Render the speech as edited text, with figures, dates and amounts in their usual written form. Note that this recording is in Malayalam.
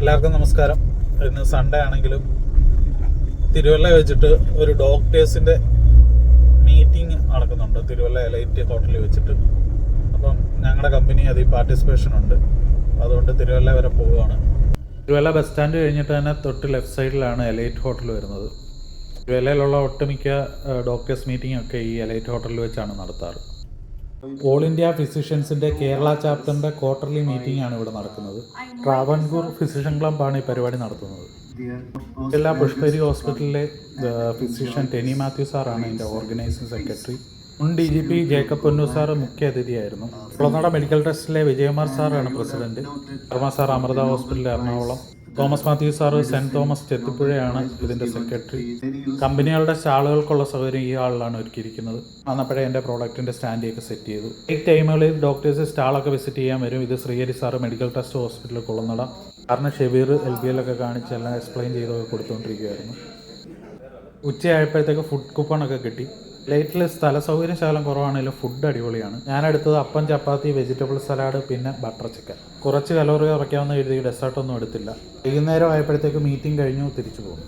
എല്ലാവർക്കും നമസ്കാരം. ഇന്ന് സൺഡേ ആണെങ്കിലും തിരുവല്ല വെച്ചിട്ട് ഒരു ഡോക്ടേഴ്സിൻ്റെ മീറ്റിംഗ് നടക്കുന്നുണ്ട് തിരുവല്ല എലൈറ്റ് ഹോട്ടലിൽ വെച്ചിട്ട്. അപ്പം ഞങ്ങളുടെ കമ്പനി അതിൽ പാർട്ടിസിപ്പേഷൻ ഉണ്ട്. അതുകൊണ്ട് തിരുവല്ല വരെ പോവുകയാണ്. തിരുവല്ല ബസ് സ്റ്റാൻഡ് കഴിഞ്ഞിട്ട് തന്നെ തൊട്ട് ലെഫ്റ്റ് സൈഡിലാണ് എലൈറ്റ് ഹോട്ടൽ വരുന്നത്. തിരുവല്ലയിലുള്ള ഒട്ടുമിക്ക ഡോക്ടേഴ്സ് മീറ്റിംഗ് ഒക്കെ ഈ എലൈറ്റ് ഹോട്ടലിൽ വെച്ചാണ് നടത്താറ്. ഓൾ ഇന്ത്യ ഫിസിഷ്യൻസിൻ്റെ കേരള ചാപ്റ്ററിൻ്റെ ക്വാർട്ടർലി മീറ്റിംഗ് ആണ് ഇവിടെ നടക്കുന്നത്. ട്രാവൻകൂർ ഫിസിഷ്യൻ ക്ലബ്ബാണ് ഈ പരിപാടി നടത്തുന്നത്. എല്ലാ പുഷ്പഗിരി ഹോസ്പിറ്റലിലെ ഫിസിഷ്യൻ ടെനി മാത്യു സാറാണ് ഇതിൻ്റെ ഓർഗനൈസിംഗ് സെക്രട്ടറി. മുൻ DGP ജേക്കബ് പൊന്നു സാർ മുഖ്യ അതിഥിയായിരുന്നു. കുളനട മെഡിക്കൽ ട്രസ്റ്റിലെ വിജയകുമാർ സാറാണ് president. Varma sir Amrita hospital Ernakulam. Thomas Mathew sir saint Thomas ചെത്തിപ്പുഴയാണ് ഇതിൻ്റെ സെക്രട്ടറി. കമ്പനികളുടെ സ്റ്റാളുകൾക്കുള്ള സൗകര്യം ഈ ഹാളിലാണ് ഒരുക്കിയിരിക്കുന്നത്. അന്നപ്പോഴേ എൻ്റെ പ്രോഡക്റ്റിൻ്റെ സ്റ്റാൻഡിയൊക്കെ സെറ്റ് ചെയ്തു. ഈ ടൈമുകളിൽ ഡോക്ടേഴ്സ് സ്റ്റാളൊക്കെ വിസിറ്റ് ചെയ്യാൻ വരും. ഇത് Sreehari sir medical trust hospital Kulanada. കാരണം ഷെബീർ LBL ഒക്കെ കാണിച്ച് എല്ലാം എക്സ്പ്ലെയിൻ ചെയ്തൊക്കെ കൊടുത്തുകൊണ്ടിരിക്കുകയായിരുന്നു. ഉച്ചയായപ്പോഴത്തേക്ക് ഫുഡ് കൂപ്പണൊക്കെ കിട്ടി. ലൈറ്റിൽ സ്ഥല സൗകര്യം ശകലം കുറവാണെങ്കിലും ഫുഡ് അടിപൊളിയാണ്. ഞാനെടുത്തത് അപ്പം, ചപ്പാത്തി, വെജിറ്റബിൾ സലാഡ്, പിന്നെ ബട്ടർ ചിക്കൻ. കുറച്ച് കലോറി കുറയ്ക്കാമെന്ന് എഴുതി ഡെസേർട്ടൊന്നും എടുത്തില്ല. വൈകുന്നേരം ആയപ്പോഴത്തേക്ക് മീറ്റിംഗ് കഴിഞ്ഞു തിരിച്ചു പോകും.